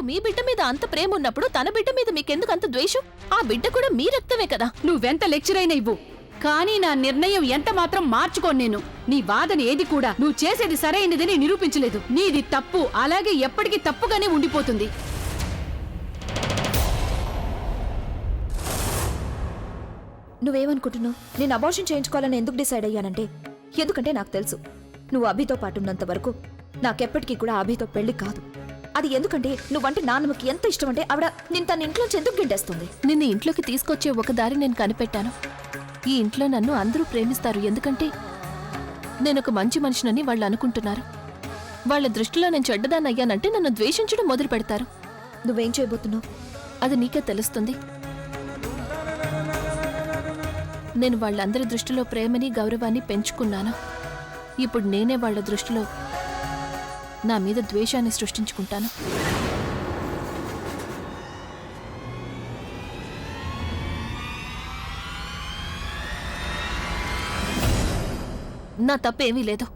మీకు మీ బిడ్డ మీద అంత ప్రేమ ఉన్నప్పుడు తన బిడ్డ మీద మీకెందుకు అంత ద్వేషం? ఆ బిడ్డ కూడా మీ రక్తమే కదా. నువ్వెంత లెక్చర్ అయినా ఇవ్వు, కానీ నా నిర్ణయం ఎంత మాత్రం మార్చుకోను నేను. నీ వాదన ఏది కూడా నువ్వు చేసేది సరైనదని నిరూపించలేదు. నీది తప్పు, అలాగే ఎప్పటికీ తప్పుగానే ఉండిపోతుంది. నువ్వేమనుకుంటున్నావు? నేను అబార్షన్ చేయించుకోవాలని ఎందుకు డిసైడ్ అయ్యానంటే, ఎందుకంటే నాకు తెలుసు నువ్వు అభితో పాటు ఉన్నంత వరకు నాకెప్పటికీ కూడా అభితో పెళ్లి కాదు. అది ఎందుకంటే నువ్వంటే నాన్నమ్మకి ఎంత ఇష్టం అంటే ఆవిడ నేను తన ఇంట్లోంచి ఎందుకు గిండేస్తుంది. నిన్ను ఇంట్లోకి తీసుకొచ్చే ఒక దారి నేను కనిపెట్టాను. ఈ ఇంట్లో నన్ను అందరూ ప్రేమిస్తారు, ఎందుకంటే నేనొక మంచి మనిషినని వాళ్ళు అనుకుంటున్నారు. వాళ్ళ దృష్టిలో నేను చెడ్డదాన్ని అయ్యానంటే నన్ను ద్వేషించడం మొదలు పెడతారు. నువ్వేం చేయబోతున్నావు? అది నీకే తెలుస్తుంది. నేను వాళ్ళందరి దృష్టిలో ప్రేమని గౌరవాన్ని పెంచుకున్నాను. ఇప్పుడు నేనే వాళ్ళ దృష్టిలో నా మీద ద్వేషాన్ని సృష్టించుకుంటాను. నా తప్పేమీ లేదు.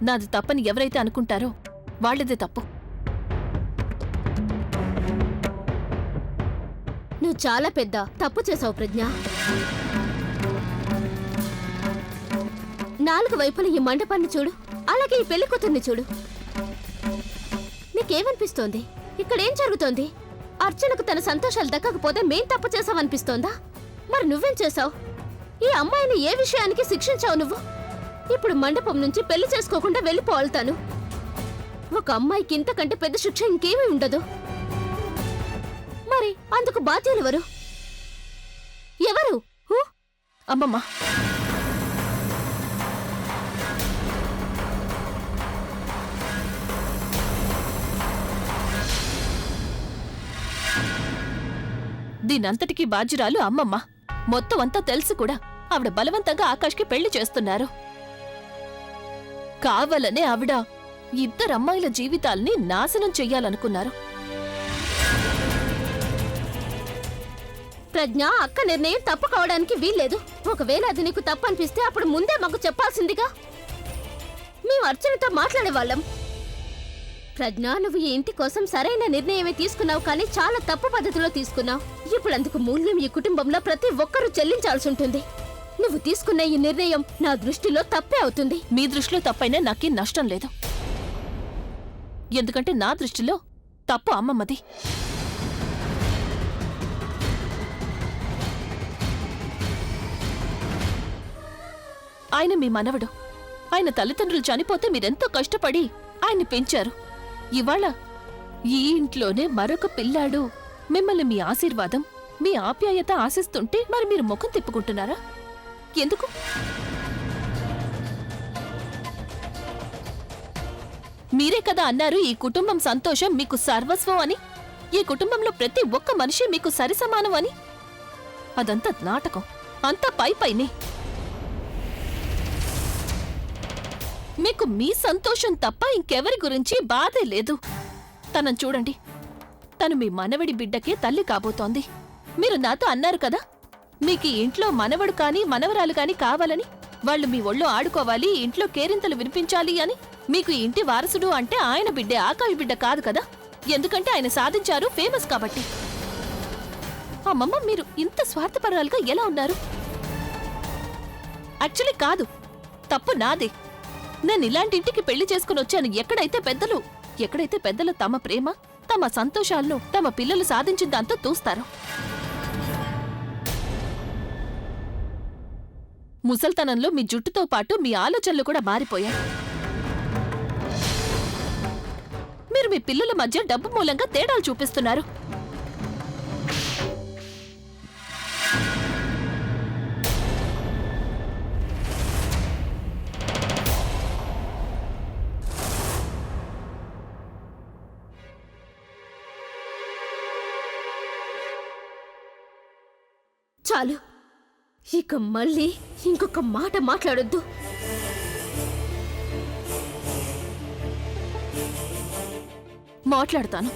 నాది తప్పని ఎవరైతే అనుకుంటారో వాళ్ళదే తప్పు. నువ్వు చాలా పెద్ద తప్పు చేసావు ప్రజ్ఞ. 4 వైపుల ఈ మండపాన్ని చూడు, అలాగే ఈ పెళ్లి కూతుర్ని చూడు. నీకేమనిపిస్తోంది? ఇక్కడేం జరుగుతోంది? అర్చనకు తన సంతోషాలు దక్కకపోతే మేం తప్పు చేసావనిపిస్తోందా? మరి నువ్వేం చేసావు? ఈ అమ్మాయిని ఏ విషయానికి శిక్షించావు నువ్వు? ఇప్పుడు మండపం నుంచి పెళ్లి చేసుకోకుండా వెళ్ళిపోతాను. ఒక అమ్మాయికి ఇంతకంటే పెద్ద శిక్ష ఇంకేమీ ఉండదు. మరి అందుకు బాధ్యులెవరు? ఎవరు? అమ్మమ్మ, దీనంతటికీ బాధ్యురాలు అమ్మమ్మ. మొత్తం అంతా తెలుసు కూడా ఆవిడ బలవంతంగా ఆకాష్కి పెళ్లి చేస్తున్నారు. కావాలనే ఆవిడ 2 అమ్మాయిల జీవితాల్ని నాశనం చెయ్యాలనుకున్నారు. ప్రజ్ఞ, అక్క నిర్ణయం తప్పు కావడానికి వీల్లేదు. ఒకవేళ అది నీకు తప్పు అనిపిస్తే అప్పుడు ముందే మాకు చెప్పాల్సిందిగా. మేము అర్చనతో మాట్లాడేవాళ్ళం. ప్రజ్ఞ, నువ్వు ఈ ఇంటి కోసం సరైన నిర్ణయమే తీసుకున్నావు, కానీ చాలా తప్పు పద్ధతిలో తీసుకున్నావు. ఇప్పుడు అందుకు మూల్యం ఈ కుటుంబంలో ప్రతి ఒక్కరూ చెల్లించాల్సి ఉంటుంది. నువ్వు తీసుకున్న ఈ నిర్ణయం నా దృష్టిలో తప్పే అవుతుంది. మీ దృష్టిలో తప్పైనా నాకేం నష్టం లేదు, ఎందుకంటే నా దృష్టిలో తప్పు అమ్మమ్మది. ఆయన మీ మనవడు. ఆయన తల్లిదండ్రులు చనిపోతే మీరెంతో కష్టపడి ఆయన్ని పెంచారు. ఇవాళ ఈ ఇంట్లోనే మరొక పిల్లాడు మిమ్మల్ని మీ ఆశీర్వాదం, మీ ఆప్యాయత ఆశిస్తుంటే మరి మీరు ముఖం తిప్పుకుంటున్నారా? ఎందుకు? మీరే కదా అన్నారు ఈ కుటుంబం సంతోషం మీకు సర్వస్వం అని. ఈ కుటుంబంలో ప్రతి ఒక్క మనిషి మీకు సరిసమానం అని. అదంతా నాటకం, అంతా పైపైనే. మీకు మీ సంతోషం తప్ప ఇంకెవరి గురించి బాధే లేదు. తనను చూడండి, తను మీ మనవడి బిడ్డకే తల్లి కాబోతోంది. మీరు నాతో అన్నారు కదా మీకు ఈ ఇంట్లో మనవడు కాని మనవరాలు కాని కావాలని. వాళ్ళు మీ ఒళ్ళో ఆడుకోవాలి, ఇంట్లో కేరింతలు వినిపించాలి అని. మీకు ఈ ఇంటి వారసుడు అంటే ఆయన బిడ్డే, ఆకాశ బిడ్డ కాదు కదా. ఎందుకంటే ఆయన సాధించారు, ఫేమస్ కాబట్టి. అమ్మమ్మ, మీరు ఇంత స్వార్థపరాలుగా ఎలా ఉన్నారు? యాక్చువల్లీ కాదు, తప్పు నాదే. నేను ఇలాంటి ఇంటికి పెళ్లి చేసుకుని వచ్చాను ఎక్కడైతే పెద్దలు తమ ప్రేమ, తమ సంతోషాలను తమ పిల్లలు సాధించిన దాంతో తూస్తారు. ముసల్తనంలో మీ జుట్టుతో పాటు మీ ఆలోచనలు కూడా మారిపోయాయి. మీరు మీ పిల్లల మధ్య డబ్బు మూలంగా తేడాలు చూపిస్తున్నారు. చాలు, ఇక మళ్ళీ ఇంకొక మాట మాట్లాడొద్దు. మాట్లాడతాను,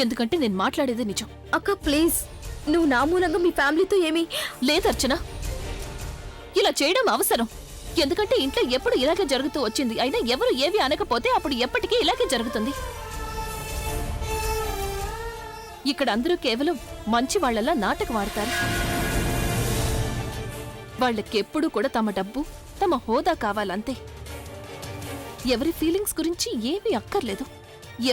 ఎందుకంటే నేను మాట్లాడేది నిజం. అక్క ప్లీజ్, నువ్వు నా మూలంగా మీ ఫ్యామిలీతో ఏమీ లేదర్చన. ఇలా చేయడం అవసరం. ఎందుకంటే ఇంట్లో ఎప్పుడు ఇలాగే జరుగుతూ వచ్చింది. అయినా ఎవరు ఏవి అనకపోతే అప్పుడు ఎప్పటికీ ఇలాగే జరుగుతుంది. ఇక్కడ అందరూ కేవలం మంచి వాళ్లలా నాటకం ఆడతారు. వాళ్ళకెప్పుడు కూడా తమ డబ్బు, తమ హోదా కావాలంతే. ఎవరి ఫీలింగ్స్ గురించి ఏమీ అక్కర్లేదు.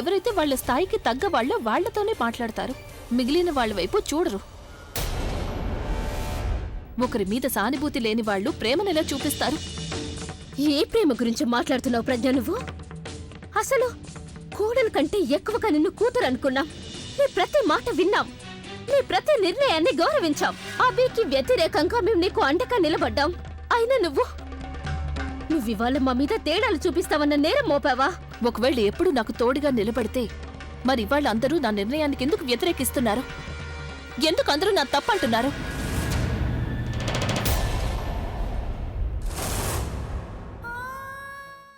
ఎవరైతే వాళ్ళ స్థాయికి తగ్గ వాళ్ళో వాళ్లతోనే మాట్లాడతారు. మిగిలిన వాళ్ళ వైపు చూడరు. ఒకరి మీద సానుభూతి లేని వాళ్ళు ప్రేమనెలా చూపిస్తారు? ఏ ప్రేమ గురించి మాట్లాడుతున్నావు ప్రజ్ఞ నువ్వు? అసలు కోడల కంటే ఎక్కువగా నిన్ను కూతురు అనుకున్నాం. నీ ప్రతి మాట విన్నాం. నీ ప్రతి నిర్ణయాన్ని గౌరవించాం. అభికి వ్యతిరేకంగా మేము నీకు అండగా నిలబడ్డాం. అయినా నువ్వివాళ మా మీద తేడాలు చూపిస్తావన్న నేరం మోపావా? ఒకవేళ ఎప్పుడు నాకు తోడుగా నిలబడితే మరి ఇవాళ అందరూ నా నిర్ణయానికి ఎందుకు వ్యతిరేకిస్తున్నారు? ఎందుకు అందరూ నా తప్పంటున్నారు?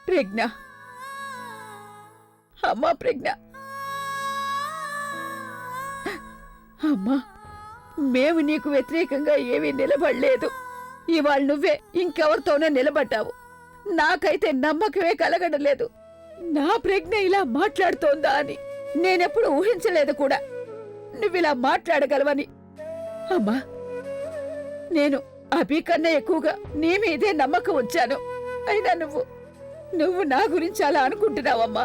ప్రజ్ఞ, అమ్మా ప్రజ్ఞ, అమ్మా మేము నీకు వ్యతిరేకంగా ఏమీ నిలబడలేదు. ఇవాళ నువ్వే ఇంకెవరితోనే నిలబడ్డావు. నాకైతే నమ్మకమే కలగడం లేదు. నా ప్రజ్ఞ ఇలా మాట్లాడుతోందా అని నేనెప్పుడు ఊహించలేదు కూడా, నువ్విలా మాట్లాడగలవని. అమ్మా, నేను అభి కన్నా ఎక్కువగా నీ మీదే నమ్మకం ఉంచాను. అయినా నువ్వు నా గురించి అలా అనుకుంటున్నావమ్మా.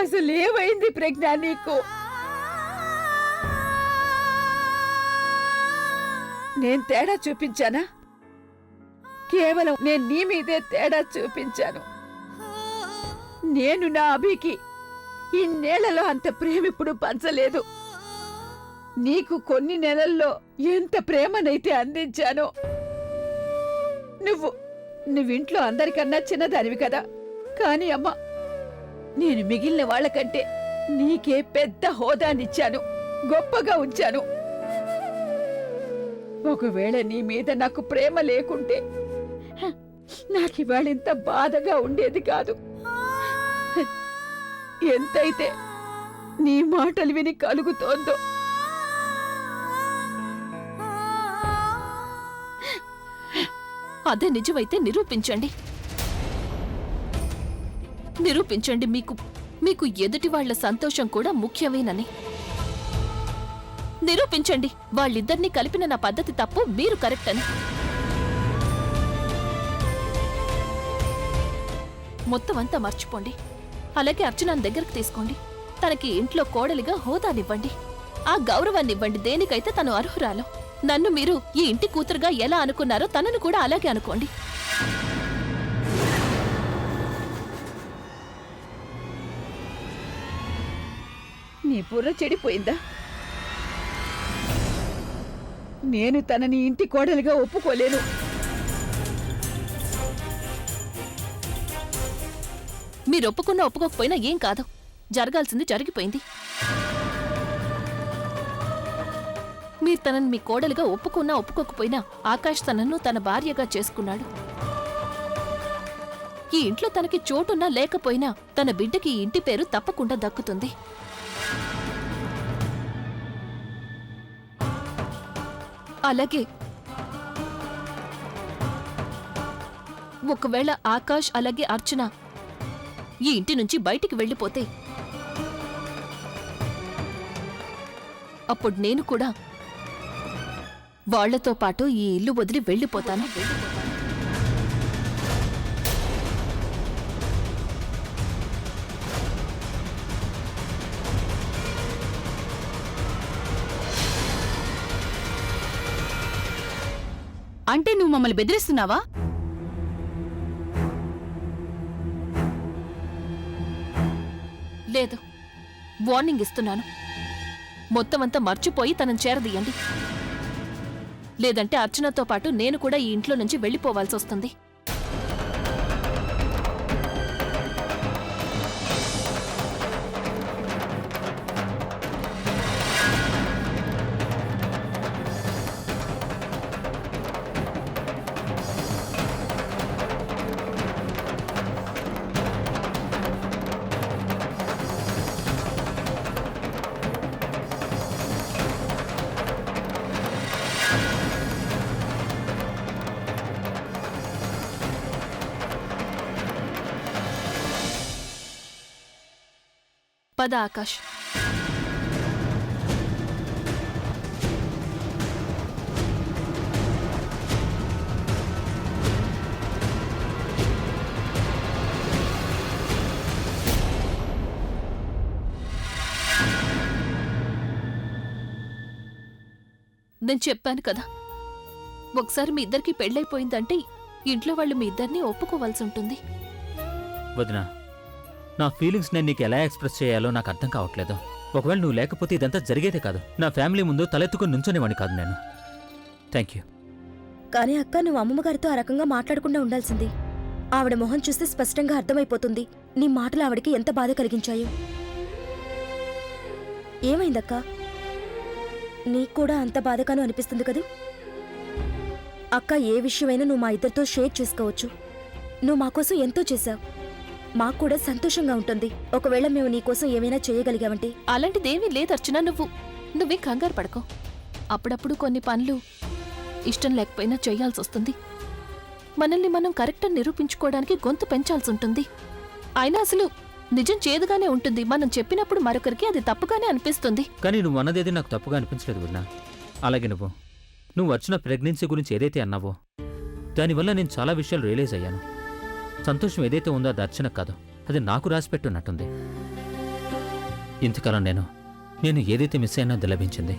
అసలు ఏమైంది ప్రజ్ఞ నీకు? నేను తేడా చూపించానా? కేవలం నేను నీ మీదే తేడా చూపించాను. నేను నా అభికి ఇన్నేళ్లలో అంత ప్రేమ ఇప్పుడు పంచలేదు. నీకు కొన్ని నెలల్లో ఎంత ప్రేమనైతే అందించానో. నువ్వింట్లో అందరికన్నా చిన్నదానివి కదా. కానీ అమ్మా, నేను మిగిలిన వాళ్ళకంటే నీకే పెద్ద హోదానిచ్చాను, గొప్పగా ఉంచాను. ఒకవేళ నీ మీద నాకు ప్రేమ లేకుంటే నాకివాళ ఇంత బాధగా ఉండేది కాదు. ఎంతైతే నీ మాటలు విని కలుగుతోందో. అదే నిజమైతే నిరూపించండి. నిరూపించండి మీకు ఎదుటి వాళ్ల సంతోషం కూడా ముఖ్యమేనని. నిరూపించండి వాళ్ళిద్దరినీ కలిపిన నా పద్ధతి తప్పు, మీరు కరెక్ట్ అని. మొత్తం అంతా మర్చిపోండి. అలాగే అర్చనాన్ని దగ్గరకు తీసుకోండి. తనకి ఇంట్లో కోడలిగా హోదానివ్వండి, ఆ గౌరవాన్నివ్వండి. దేనికైతే తను అర్హురాలో. నన్ను మీరు ఈ ఇంటి కూతురుగా ఎలా అనుకున్నారో తనను కూడా అలాగే అనుకోండి. నీ బుర్ర చెడిపోయిందా? నేను తనని ఇంటి కోడలిగా ఒప్పుకోలేను. మీరు ఒప్పుకున్నా ఒప్పుకోకపోయినా ఏం కాదు. జరగాల్సింది జరిగిపోయింది. మీరు తనని మీ కోడలిగా ఒప్పుకున్నా ఒప్పుకోకపోయినా ఆకాష్ తనను తన భార్యగా చేసుకున్నాడు. ఈ ఇంట్లో తనకి చోటున్నా లేకపోయినా తన బిడ్డకి ఈ ఇంటి పేరు తప్పకుండా దక్కుతుంది. అలాగే ఒకవేళ ఆకాష్ అలాగే అర్చన ఈ ఇంటి నుంచి బయటికి వెళ్ళిపోతే అప్పుడు నేను కూడా వాళ్లతో పాటు ఈ ఇల్లు వదిలి వెళ్ళిపోతాను. అంటే నువ్వు మమ్మల్ని బెదిరిస్తున్నావా? లేదు, వార్నింగ్ ఇస్తున్నాను. మొత్తం అంతా మర్చిపోయి తనని చేరదీయండి. లేదంటే అర్చనతో పాటు నేను కూడా ఈ ఇంట్లో నుంచి వెళ్ళిపోవాల్సి వస్తుంది. పద ఆకాష్. నేను చెప్పాను కదా, ఒకసారి మీ ఇద్దరికి పెళ్ళైపోయిందంటే ఇంట్లో వాళ్ళు మీ ఇద్దరిని ఒప్పుకోవాల్సి ఉంటుంది. వదినా, నా ఫీలింగ్స్ నేను నీకు ఎలా ఎక్స్ప్రెస్ చేయాలో నాకు అర్థం కావట్లేదు. ఒకవేళ నువ్వు లేకపోతే ఇదంతా జరిగేదే కాదు. నా ఫ్యామిలీ ముందు తలెత్తుకుని నుంచోనేవాడిని కాదు నేను. Thank you. కానీ అక్క, నువ్వు అమ్మమ్మగారితో ఆ రకంగా మాట్లాడకుండా ఉండాల్సింది. ఆవిడ మొహం చూస్తే స్పష్టంగా అర్థమైపోతుంది నీ మాటలు ఆవిడకి ఎంత బాధ కలిగించాయో. ఏమైందక్క? నీకు కూడా అంత బాధగాను అనిపిస్తుంది కదూ? అక్క, ఏ విషయమైనా నువ్వు మా ఇద్దరితో షేర్ చేసుకోవచ్చు. నువ్వు మా కోసం ఎంతో చేశావు. మాకు కూడా సంతోషంగా ఉంటుంది ఒకవేళ మేము నీకోసం ఏమైనా చేయగలిగామంటే. అలాంటిదేమీ లేదు అర్చన. నువ్వే కంగారు పడకో. అప్పుడప్పుడు కొన్ని పనులు ఇష్టం లేకపోయినా చేయాల్సి వస్తుంది. మనల్ని మనం కరెక్ట్ అని నిరూపించుకోవడానికి గొంతు పెంచాల్సి ఉంటుంది. అయినా అసలు నిజం చేదుగానే ఉంటుంది. మనం చెప్పినప్పుడు మరొకరికి అది తప్పుగానే అనిపిస్తుంది. కానీ నువ్వు అన్నదేది నాకు తప్పుగా అనిపించలేదు వదినా. అలాగే నువ్వు వచ్చిన ప్రెగ్నెన్సీ గురించి ఏదైతే అన్నావో దానివల్ల నేను చాలా విషయాలు రియలైజ్ అయ్యాను. సంతోషం ఏదైతే ఉందో అది అర్చన కాదు, అది నాకు రాసిపెట్టున్నట్టుంది. ఇంతకాలం నేను ఏదైతే మిస్ అయినా అది లభించింది.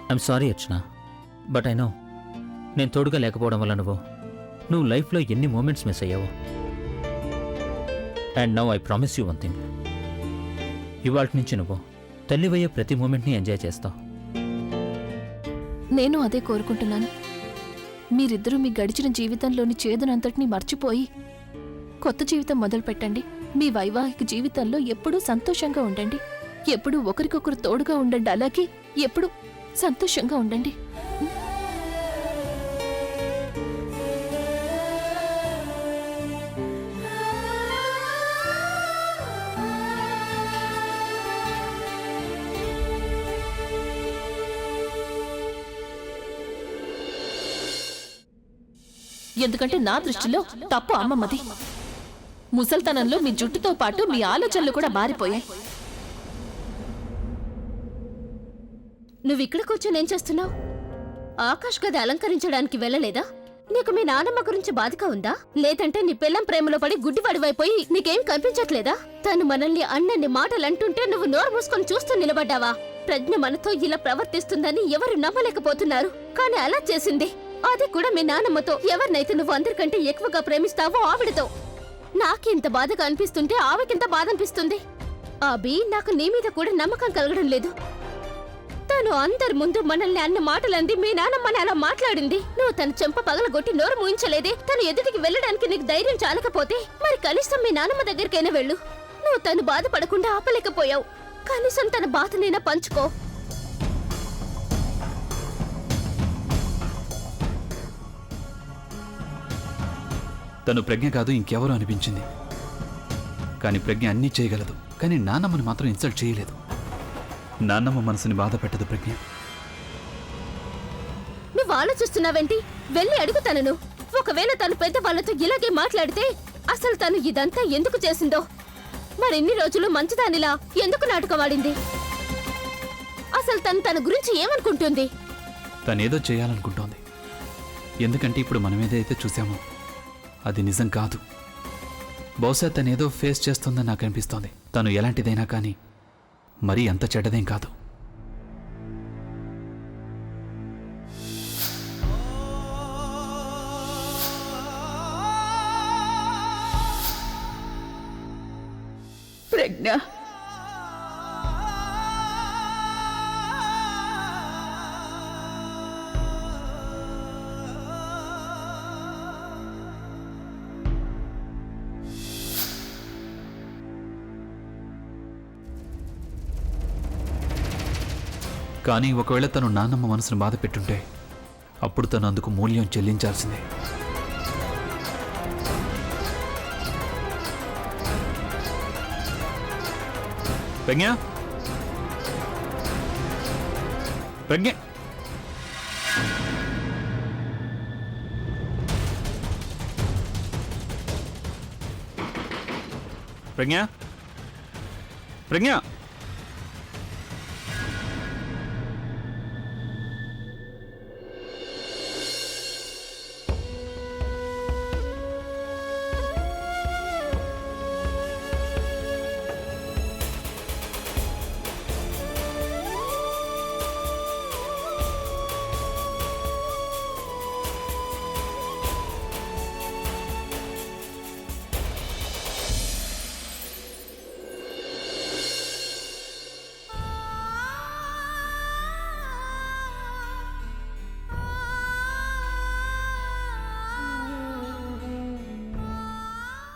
I'm sorry Archana, but I know నేను తోడుగా లేకపోవడం వల్ల నువ్వు లైఫ్లో ఎన్ని మూమెంట్స్ మిస్ అయ్యావో. And now I promise you one thing. ఇవాళ నుంచి నువ్వు తల్లివయ్యే ప్రతి మూమెంట్ని ఎంజాయ్ చేస్తావు. నేను అదే కోరుకుంటున్నాను. మీరిద్దరూ మీ గడిచిన జీవితంలోని చేదునంతటినీ మర్చిపోయి కొత్త జీవితం మొదలు పెట్టండి. మీ వైవాహిక జీవితంలో ఎప్పుడూ సంతోషంగా ఉండండి. ఎప్పుడూ ఒకరికొకరు తోడుగా ఉండండి. అలాగే ఎప్పుడూ సంతోషంగా ఉండండి. ఎందుకంటే నా దృష్టిలో తప్పు అమ్మమ్మది. ముసల్తనంలో మీ జుట్టుతో పాటు మీ ఆలోచనలు కూడా మారిపోయాయి. నువ్విక్కడ కూర్చొని ఏం చేస్తున్నావు? ఆకాష్ గది అలంకరించడానికి వెళ్ళలేదా? నీకు మీ నానమ్మ గురించి బాధగా ఉందా? లేదంటే నీ పిల్లం ప్రేమలో పడి గుడ్డివాడివైపోయి నీకేం కనిపించట్లేదా? తను మనల్ని అన్నన్ని మాటలు అంటుంటే నువ్వు నోరు మూసుకొని చూస్తూ నిలబడ్డావా? ప్రజ్ఞ మనతో ఇలా ప్రవర్తిస్తుందని ఎవరు నమ్మలేకపోతున్నారు. కానీ అలా చేసింది. అది కూడా మీ నానమ్మతో. ఎవరినైతే నువ్వు అందరికంటే ఎక్కువగా ప్రేమిస్తావో ఆవిడతో. నాకింత బాధగా అనిపిస్తుంటే ఆవికింత బాధ అనిపిస్తుంది. అభి, నాకు నీ మీద కూడా నమ్మకం కలగడం లేదు. తను అందరి ముందు మనల్ని అన్న మాటలంది. మీ నానమ్మని అలా మాట్లాడింది. నువ్వు తన చెంప పగలగొట్టి నోరు మూయించలేదే. తను ఎదుటికి వెళ్ళడానికి నీకు ధైర్యం చాలకపోతే మరి కనీసం మీ నానమ్మ దగ్గరికైనా వెళ్ళు. నువ్వు తను బాధపడకుండా ఆపలేకపోయావు. కనీసం తన బాధనైనా పంచుకో. తను ప్రజ్ఞ కాదు, ఇంకెవరో అనిపించింది. కానీ ప్రజ్ఞ అన్నీ చేయగలదు. కానీ నాన్నమ్మని మాత్రం ఇన్సల్ట్ చేయలేదు. నాన్నమ్మ మనసుని బాధ పెట్టదు ప్రజ్ఞ. నువ్వు ఆలోచిస్తున్నావేంటి? వెళ్ళి అడుగు తనను. ఒకవేళ తను పెద్దవాళ్లతో ఇలాగే మాట్లాడితే అసలు తను ఇదంతా ఎందుకు చేసిందో, మరిన్ని రోజులు మంచిదానిలా ఎందుకు నాటకమాడింది, అసలు తన గురించి ఏమనుకుంటుంది? తనేదో చేయాలనుకుంటోంది. ఎందుకంటే ఇప్పుడు మనం ఏదైతే చూసామో అది నిజం కాదు. బహుశా తనేదో ఫేస్ చేస్తుందని నాకు అనిపిస్తోంది. తను ఎలాంటిదైనా కానీ మరీ అంత చెడ్డదేం కాదు. ప్రజ్ఞ, కానీ ఒకవేళ తను నాన్నమ్మ మనసును బాధ పెట్టుంటే అప్పుడు తను అందుకు మూల్యం చెల్లించాల్సిందే. ప్రజ్ఞ, ప్రజ్ఞ, ప్రజ్ఞ ప్రజ్ఞ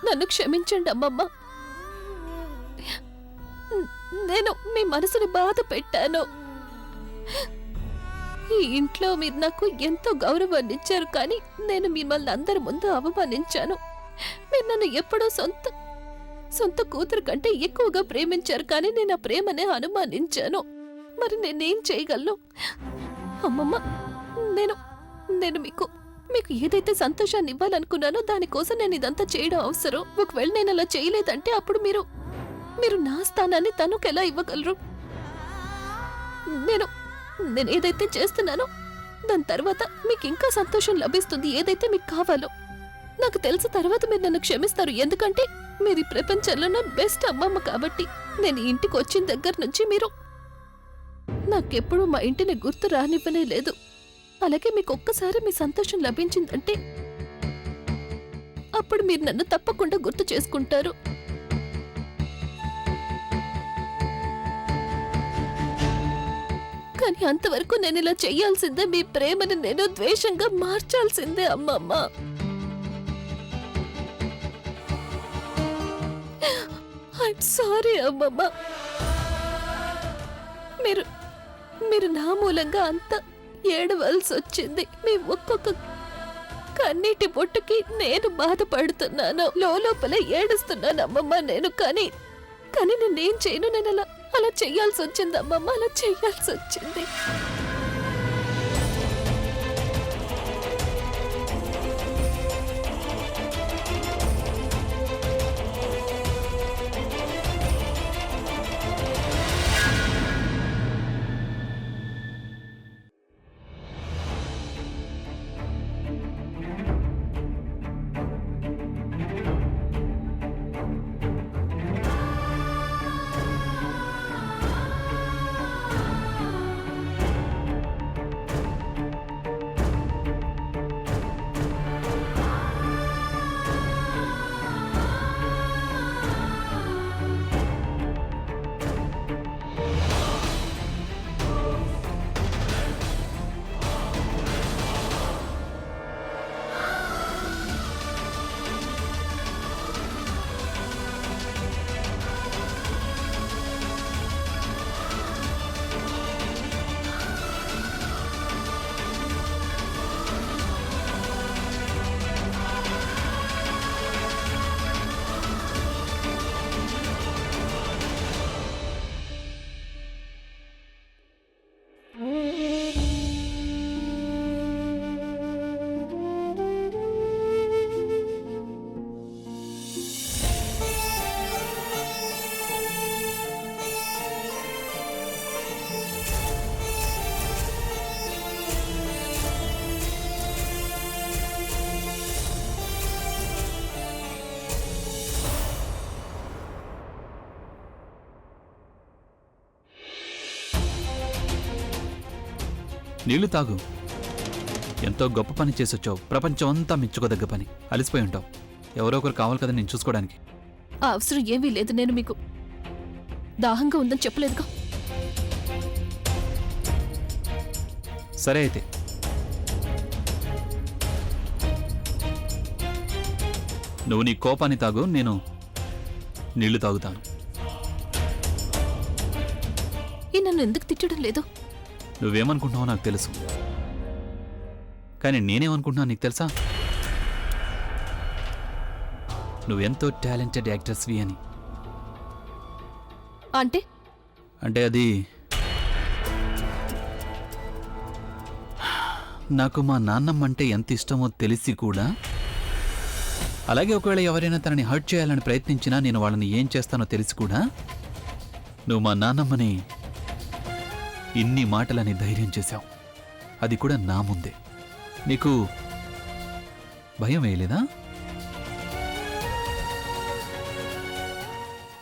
నన్ను క్షమించండి అమ్మమ్మ. నేను మీ మనసుని బాధ పెట్టాను. ఈ ఇంట్లో మీరు నాకు ఎంతో గౌరవాన్ని ఇచ్చారు, కానీ నేను మిమ్మల్ని అందరి ముందు అవమానించాను. మీరు నన్ను ఎప్పుడో సొంత కూతురు కంటే ఎక్కువగా ప్రేమించారు, కానీ నేను ఆ ప్రేమనే అనుమానించాను. మరి నేనేం చేయగలను అమ్మమ్మ? నేను మీకు ఏదైతే సంతోషాన్ని ఇవ్వాలనుకున్నానో దానికోసం నేను ఇదంతా చేయడం అవసరం. ఒకవేళ నేను అలా చేయలేదంటే అప్పుడు మీరు నా స్థానాన్ని తనకు ఎలా ఇవ్వగలరు? నేను ఏదైతే చేస్తున్నానో దాని తర్వాత మీకు ఇంకా సంతోషం లభిస్తుంది. ఏదైతే మీకు కావాలో నాకు తెలుసు. తర్వాత మీరు నన్ను క్షమిస్తారు, ఎందుకంటే మీరు ఈ ప్రపంచంలో నా బెస్ట్ అమ్మమ్మ కాబట్టి. నేను ఇంటికి వచ్చిన దగ్గర నుంచి మీరు నాకెప్పుడూ మా ఇంటిని గుర్తు రానివ్వనే లేదు. అలాగే మీకు ఒక్కసారి మీ సంతోషం లభించిందంటే అప్పుడు మీరు నన్ను తప్పకుండా గుర్తు చేసుకుంటారు. కానీ అంతవరకు నేను ఇలా చెయ్యాల్సిందే. మీ ప్రేమని నేను ద్వేషంగా మార్చాల్సిందే అమ్మమ్మ. ఐఎమ్ సారీ అమ్మమ్మ. మీరు నా మూలంగా అంత ఏడవలసి వచ్చింది. మీ ఒక్కొక్క కన్నీటి బొట్టుకి నేను బాధపడుతున్నాను, లోపల ఏడుస్తున్నాను అమ్మమ్మ నేను. కానీ నేనేం చేయను. నేను అలా చెయ్యాల్సి వచ్చింది అమ్మమ్మ, అలా చెయ్యాల్సి వచ్చింది. నీళ్లు తాగు. ఎంతో గొప్ప పని చేసొచ్చావు. ప్రపంచం అంతా మెచ్చుకోదగ్గ పని. అలసిపోయి ఉంటావు. ఎవరో ఒకరు కావాలి కదా నేను చూసుకోవడానికి. ఆ అవసరం ఏమీ లేదు. నేను మీకు దాహంగా ఉందని చెప్పలేదుగా. సరే అయితే నువ్వు నీ కోపాన్ని తాగు, నేను నీళ్లు తాగుతాను. ఈ నన్ను ఎందుకు తిట్టడం లేదు? నువ్వేమనుకుంటున్నావో నాకు తెలుసు, కానీ నేనేమనుకుంటున్నావు నీకు తెలుసా? నువ్వెంతో టాలెంటెడ్ యాక్టర్స్వి అని. అంటే అది నాకు మా నాన్నమ్మ అంటే ఎంత ఇష్టమో తెలిసి కూడా అలాగే ఒకవేళ ఎవరైనా తనని హర్ట్ చేయాలని ప్రయత్నించినా నేను వాళ్ళని ఏం చేస్తానో తెలిసి కూడా నువ్వు మా నాన్నమ్మని ఇన్ని మాటలని ధైర్యం చేశావు. అది కూడా నా ముందే. నీకు భయం వేయలేదా?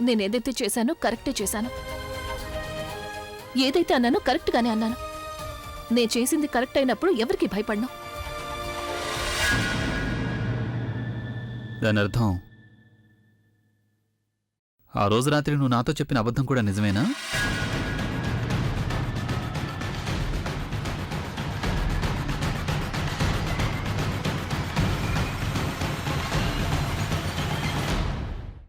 నేనేదైతే చేశానో కరెక్టే చేశాను. ఏదైతే అన్నానో కరెక్ట్గానే అన్నాను. నేను చేసింది కరెక్ట్ అయినప్పుడు ఎవరికి భయపడ్ను. దాని అర్థం ఆ రోజు రాత్రి నువ్వు నాతో చెప్పిన అబద్ధం కూడా నిజమేనా?